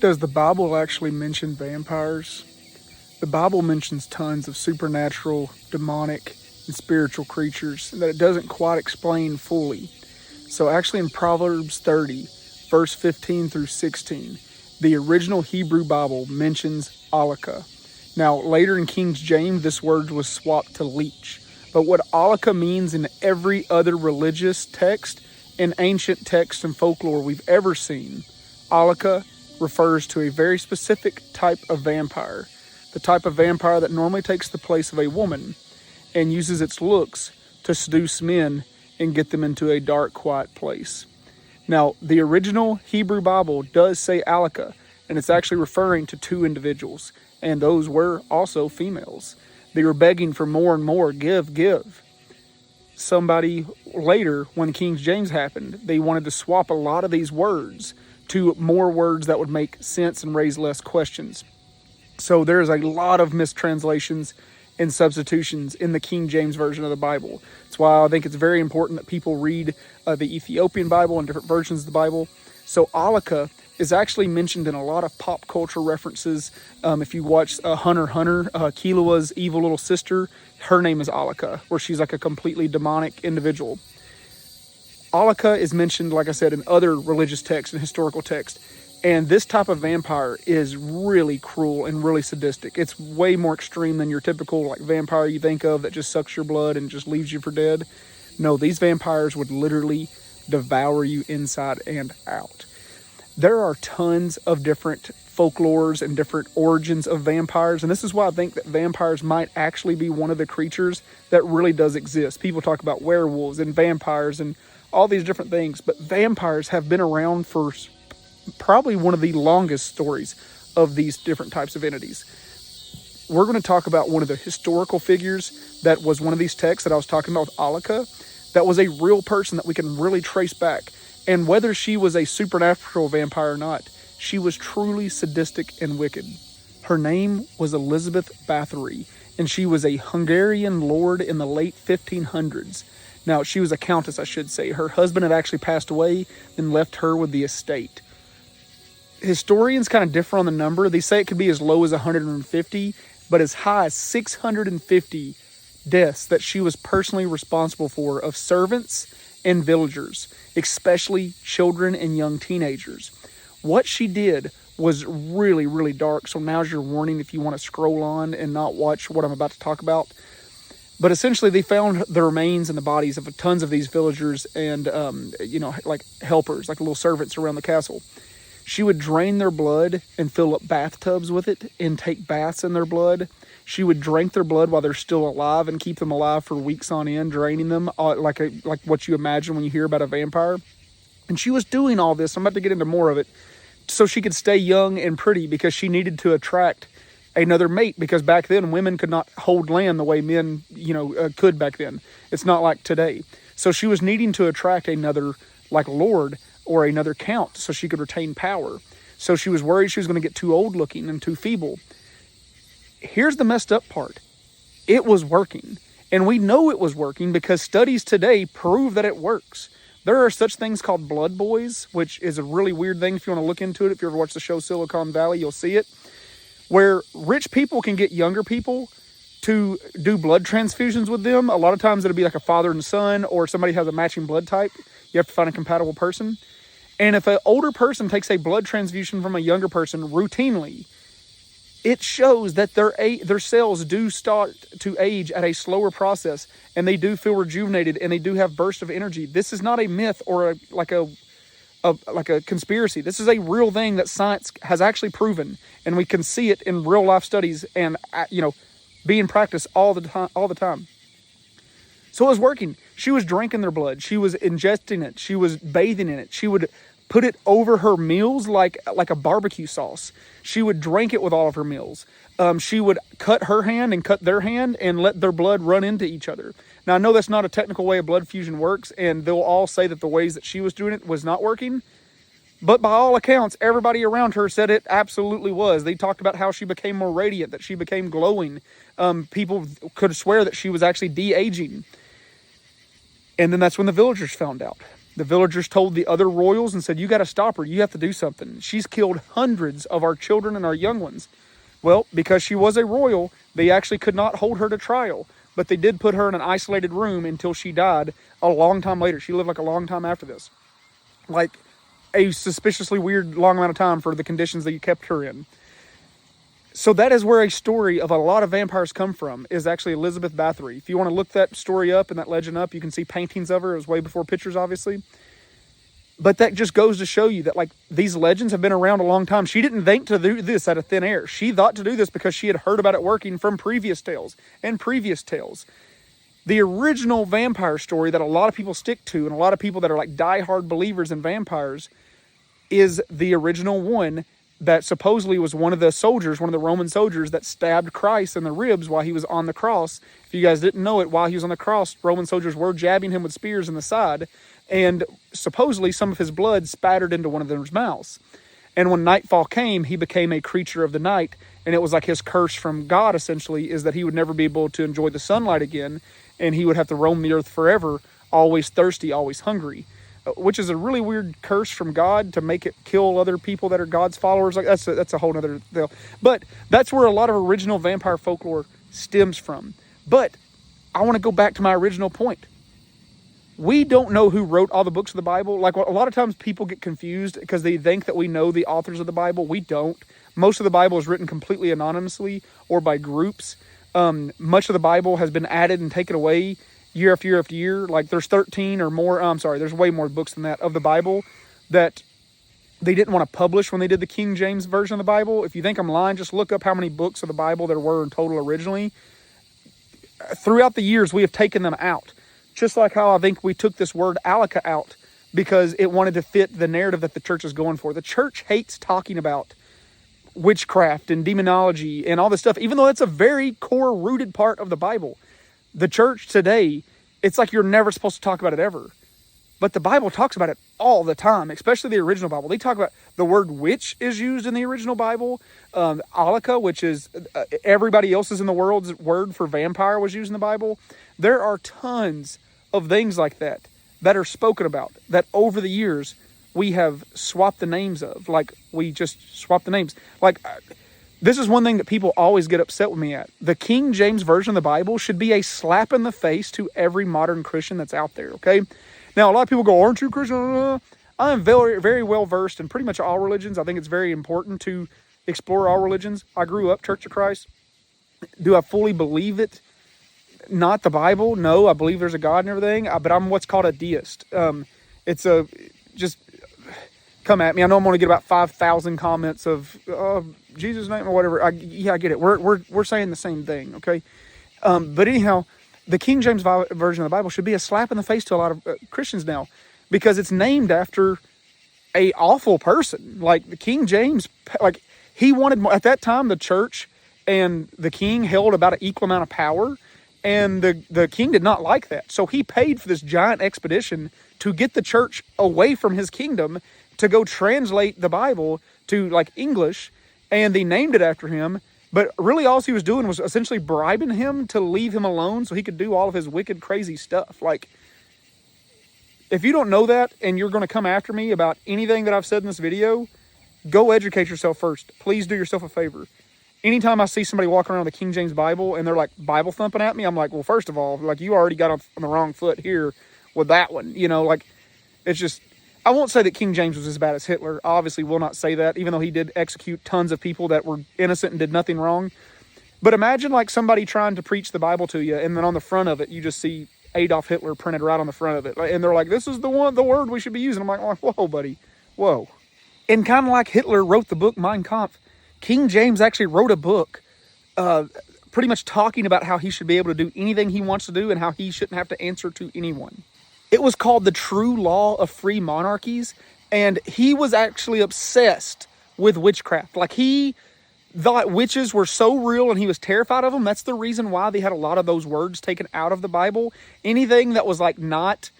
Does the Bible actually mention vampires? The Bible mentions tons of supernatural, demonic, and spiritual creatures that it doesn't quite explain fully. So actually in Proverbs 30, verse 15 through 16, the original Hebrew Bible mentions alaka. Now later in King James, this word was swapped to leech. But what alaka means in every other religious text and ancient text and folklore we've ever seen, alaka refers to a very specific type of vampire. The type of vampire that normally takes the place of a woman and uses its looks to seduce men and get them into a dark, quiet place. Now, the original Hebrew Bible does say alaka, and it's actually referring to two individuals, and those were also females. They were begging for more and more, give, give. Somebody later, when King James happened, they wanted to swap a lot of these words to more words that would make sense and raise less questions. So there's a lot of mistranslations and substitutions in the King James Version of the Bible. That's why I think it's very important that people read the Ethiopian Bible and different versions of the Bible. So alaka is actually mentioned in a lot of pop culture references. If you watch Hunter x Hunter, Killua's evil little sister, her name is Alaka, where she's like a completely demonic individual. Alaka is mentioned, like I said, in other religious texts and historical texts. And this type of vampire is really cruel and really sadistic. It's way more extreme than your typical like vampire you think of that just sucks your blood and just leaves you for dead. No, these vampires would literally devour you inside and out. There are tons of different folklores and different origins of vampires, and this is why I think that vampires might actually be one of the creatures that really does exist. People talk about werewolves and vampires and all these different things, but vampires have been around for probably one of the longest stories of these different types of entities. We're going to talk about one of the historical figures that was one of these texts that I was talking about with Alaka, that was a real person that we can really trace back. And whether she was a supernatural vampire or not, she was truly sadistic and wicked. Her name was Elizabeth Bathory, and she was a Hungarian lord in the late 1500s. Now, she was a countess, I should say. Her husband had actually passed away and left her with the estate. Historians kind of differ on the number. They say it could be as low as 150, but as high as 650 deaths that she was personally responsible for of servants and villagers, especially children and young teenagers. What she did was really, really dark. So now's your warning if you want to scroll on and not watch what I'm about to talk about. But essentially, they found the remains and the bodies of tons of these villagers and, like helpers, like little servants around the castle. She would drain their blood and fill up bathtubs with it and take baths in their blood. She would drink their blood while they're still alive and keep them alive for weeks on end, draining them like what you imagine when you hear about a vampire. And she was doing all this, I'm about to get into more of it, so she could stay young and pretty because she needed to attract another mate, because back then women could not hold land the way men, could back then. It's not like today. So she was needing to attract another like lord or another count so she could retain power. So she was worried she was going to get too old looking and too feeble. Here's the messed up part. It was working. And we know it was working because studies today prove that it works. There are such things called blood boys, which is a really weird thing if you want to look into it. If you ever watch the show Silicon Valley, you'll see it, where rich people can get younger people to do blood transfusions with them. A lot of times it'll be like a father and son, or somebody has a matching blood type. You have to find a compatible person. And if an older person takes a blood transfusion from a younger person routinely, it shows that their cells do start to age at a slower process, and they do feel rejuvenated, and they do have bursts of energy. This is not a myth or a conspiracy. This is a real thing that science has actually proven, and we can see it in real life studies and being practiced all the time. So it was working. She was drinking their blood. She was ingesting it. She was bathing in it. She would put it over her meals like a barbecue sauce. She would drink it with all of her meals. She would cut her hand and cut their hand and let their blood run into each other. Now, I know that's not a technical way of blood fusion works, and they'll all say that the ways that she was doing it was not working. But by all accounts, everybody around her said it absolutely was. They talked about how she became more radiant, that she became glowing. People could swear that she was actually de-aging. And then that's when the villagers found out. The villagers told the other royals and said, you got to stop her. You have to do something. She's killed hundreds of our children and our young ones. Well, because she was a royal, they actually could not hold her to trial. But they did put her in an isolated room until she died a long time later. She lived like a long time after this. Like a suspiciously weird long amount of time for the conditions that you kept her in. So that is where a story of a lot of vampires come from, is actually Elizabeth Bathory. If you want to look that story up and that legend up, you can see paintings of her. It was way before pictures, obviously. But that just goes to show you that, like, these legends have been around a long time. She didn't think to do this out of thin air. She thought to do this because she had heard about it working from previous tales and previous tales. The original vampire story that a lot of people stick to, and a lot of people that are like diehard believers in vampires, is the original one that supposedly was one of the soldiers, one of the Roman soldiers that stabbed Christ in the ribs while he was on the cross. If you guys didn't know it, while he was on the cross, Roman soldiers were jabbing him with spears in the side, and supposedly some of his blood spattered into one of their mouths. And when nightfall came, he became a creature of the night, and it was like his curse from God, essentially, is that he would never be able to enjoy the sunlight again, and he would have to roam the earth forever, always thirsty, always hungry. Which is a really weird curse from God to make it kill other people that are God's followers. Like that's a whole nother deal. But that's where a lot of original vampire folklore stems from. But I want to go back to my original point. We don't know who wrote all the books of the Bible. Like, a lot of times people get confused because they think that we know the authors of the Bible. We don't. Most of the Bible is written completely anonymously or by groups. Much of the Bible has been added and taken away year after year after year. Like, there's 13 or more, there's way more books than that of the Bible that they didn't want to publish when they did the King James version of the Bible. If you think I'm lying, just look up how many books of the Bible there were in total originally. Throughout the years, we have taken them out. Just like how I think we took this word alaka out because it wanted to fit the narrative that the church is going for. The church hates talking about witchcraft and demonology and all this stuff, even though that's a very core rooted part of the Bible. The church today, it's like you're never supposed to talk about it ever. But the Bible talks about it all the time, especially the original Bible. They talk about the word witch is used in the original Bible. Alaka, which is everybody else's in the world's word for vampire, was used in the Bible. There are tons of things like that that are spoken about that over the years we have swapped the names of. Like, we just swapped the names. Like, this is one thing that people always get upset with me at. The King James Version of the Bible should be a slap in the face to every modern Christian that's out there, okay? Now, a lot of people go, aren't you Christian? I am very, very well versed in pretty much all religions. I think it's very important to explore all religions. I grew up Church of Christ. Do I fully believe it? Not the Bible. No, I believe there's a God and everything, but I'm what's called a deist. Just come at me. I know I'm going to get about 5,000 comments of Jesus' name or whatever. I get it. We're saying the same thing, okay? But anyhow, the King James Version of the Bible should be a slap in the face to a lot of Christians now, because it's named after a awful person. Like, the King James, like, he wanted more. At that time, the church and the king held about an equal amount of power, and the king did not like that. So he paid for this giant expedition to get the church away from his kingdom to go translate the Bible to, like, English, and they named it after him. But really all he was doing was essentially bribing him to leave him alone so he could do all of his wicked, crazy stuff. Like, if you don't know that and you're going to come after me about anything that I've said in this video, go educate yourself first. Please do yourself a favor. Anytime I see somebody walking around with a King James Bible and they're like Bible thumping at me, I'm like, well, first of all, like, you already got on the wrong foot here with that one. You know, like, it's just, I won't say that King James was as bad as Hitler. I obviously will not say that, even though he did execute tons of people that were innocent and did nothing wrong. But imagine, like, somebody trying to preach the Bible to you, and then on the front of it, you just see Adolf Hitler printed right on the front of it. And they're like, this is the word we should be using. I'm like, whoa, buddy, whoa. And kind of like Hitler wrote the book Mein Kampf, King James actually wrote a book pretty much talking about how he should be able to do anything he wants to do and how he shouldn't have to answer to anyone. It was called The True Law of Free Monarchies, and he was actually obsessed with witchcraft. Like, he thought witches were so real and he was terrified of them. That's the reason why they had a lot of those words taken out of the Bible. Anything that was, like, not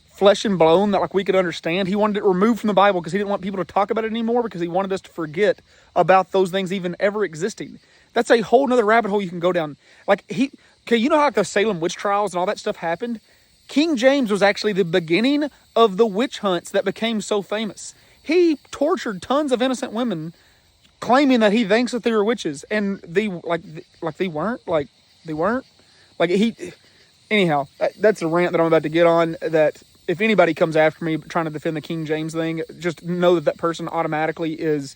flesh and bone that, like, we could understand, he wanted it removed from the Bible because he didn't want people to talk about it anymore, because he wanted us to forget about those things even ever existing. That's a whole nother rabbit hole you can go down. Like, you know how, like, the Salem witch trials and all that stuff happened? King James was actually the beginning of the witch hunts that became so famous. He tortured tons of innocent women, claiming that he thinks that they were witches, and they weren't. Anyhow, that's a rant that I'm about to get on. That if anybody comes after me trying to defend the King James thing, just know that that person automatically is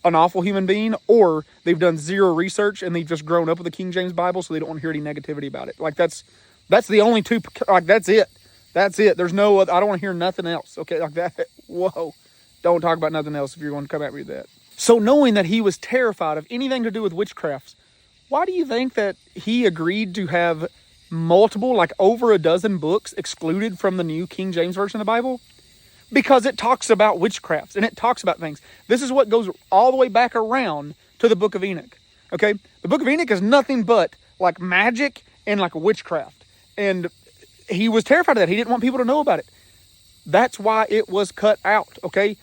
an awful human being, or they've done zero research and they've just grown up with the King James Bible, so they don't want to hear any negativity about it. Like that's the only two. Like that's it. There's no other. I don't want to hear nothing else. Okay, like that. Whoa, don't talk about nothing else if you're going to come at me with that. So knowing that he was terrified of anything to do with witchcrafts, why do you think that he agreed to have multiple, like over a dozen books excluded from the new King James Version of the Bible? Because it talks about witchcrafts and it talks about things. This is what goes all the way back around to the book of Enoch. Okay? The book of Enoch is nothing but like magic and like witchcraft. And he was terrified of that. He didn't want people to know about it. That's why it was cut out. Okay?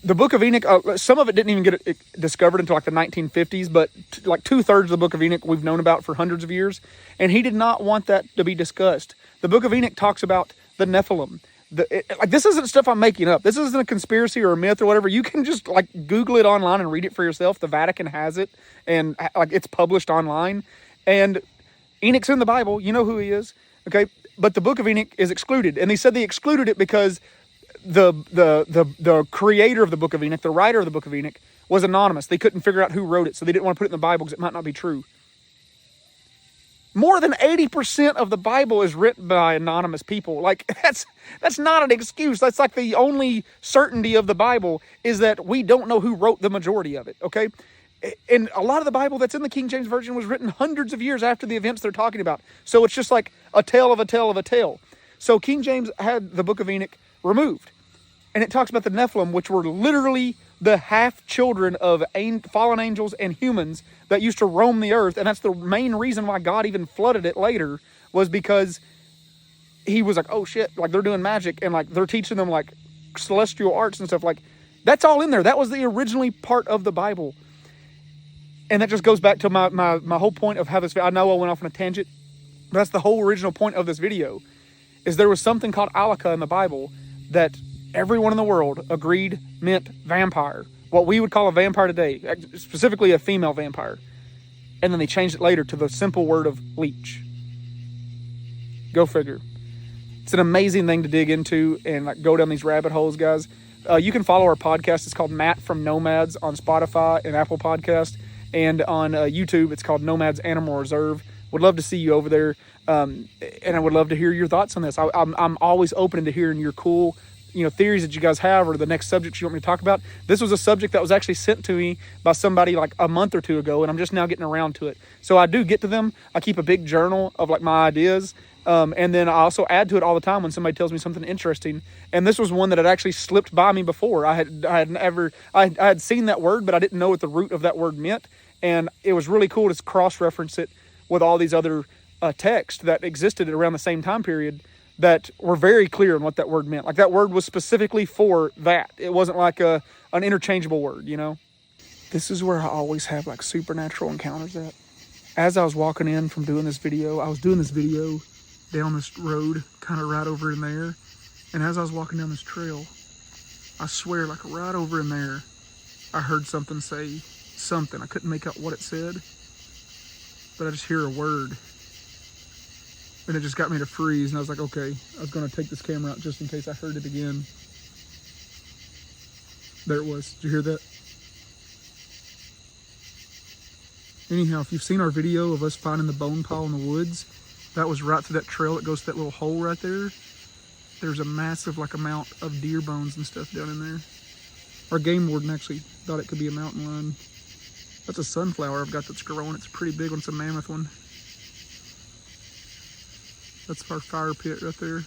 The book of Enoch, some of it didn't even get discovered until like the 1950s, but like 2/3 of the book of Enoch we've known about for hundreds of years. And he did not want that to be discussed. The book of Enoch talks about the Nephilim. Like this isn't stuff I'm making up. This isn't a conspiracy or a myth or whatever. You can just like Google it online and read it for yourself. The Vatican has it, and like it's published online. And Enoch's in the Bible. You know who he is, okay? But the book of Enoch is excluded, and they said they excluded it because the creator of the book of Enoch, the writer of the book of Enoch, was anonymous. They couldn't figure out who wrote it, so they didn't want to put it in the Bible because it might not be true. More than 80% of the Bible is written by anonymous people. Like, that's not an excuse. That's like the only certainty of the Bible is that we don't know who wrote the majority of it, okay? And a lot of the Bible that's in the King James Version was written hundreds of years after the events they're talking about. So it's just like a tale of a tale of a tale. So King James had the book of Enoch removed. And it talks about the Nephilim, which were literally the half-children of fallen angels and humans that used to roam the earth. And that's the main reason why God even flooded it later, was because he was like, oh shit, like they're doing magic and like they're teaching them like celestial arts and stuff. Like that's all in there. That was the originally part of the Bible. And that just goes back to my whole point of how this, I know I went off on a tangent, but that's the whole original point of this video, is there was something called Alaka in the Bible that everyone in the world agreed meant vampire. What we would call a vampire today, specifically a female vampire. And then they changed it later to the simple word of leech. Go figure. It's an amazing thing to dig into and like go down these rabbit holes, guys. You can follow our podcast. It's called Matt from Nomads on Spotify and Apple Podcast. And on YouTube, it's called Nomads Animal Reserve. Would love to see you over there. And I would love to hear your thoughts on this. I'm always open to hearing your cool theories that you guys have or the next subjects you want me to talk about. This was a subject that was actually sent to me by somebody like a month or two ago, and I'm just now getting around to it. So I do get to them. I keep a big journal of like my ideas, and then I also add to it all the time when somebody tells me something interesting. And this was one that had actually slipped by me before. I had seen that word, but I didn't know what the root of that word meant, and it was really cool to cross-reference it with all these other texts that existed around the same time period that were very clear on what that word meant. Like that word was specifically for that. It wasn't like an interchangeable word, This is where I always have like supernatural encounters at. As I was walking in from doing this video, I was doing this video down this road, kind of right over in there. And as I was walking down this trail, I swear like right over in there, I heard something say something. I couldn't make out what it said, but I just hear a word. And it just got me to freeze, and I was like, okay, I was going to take this camera out just in case I heard it again. There it was. Did you hear that? Anyhow, if you've seen our video of us finding the bone pile in the woods, that was right through that trail that goes to that little hole right there. There's a massive amount of deer bones and stuff down in there. Our game warden actually thought it could be a mountain lion. That's a sunflower I've got that's growing. It's a pretty big one. It's a mammoth one. That's our fire pit right there.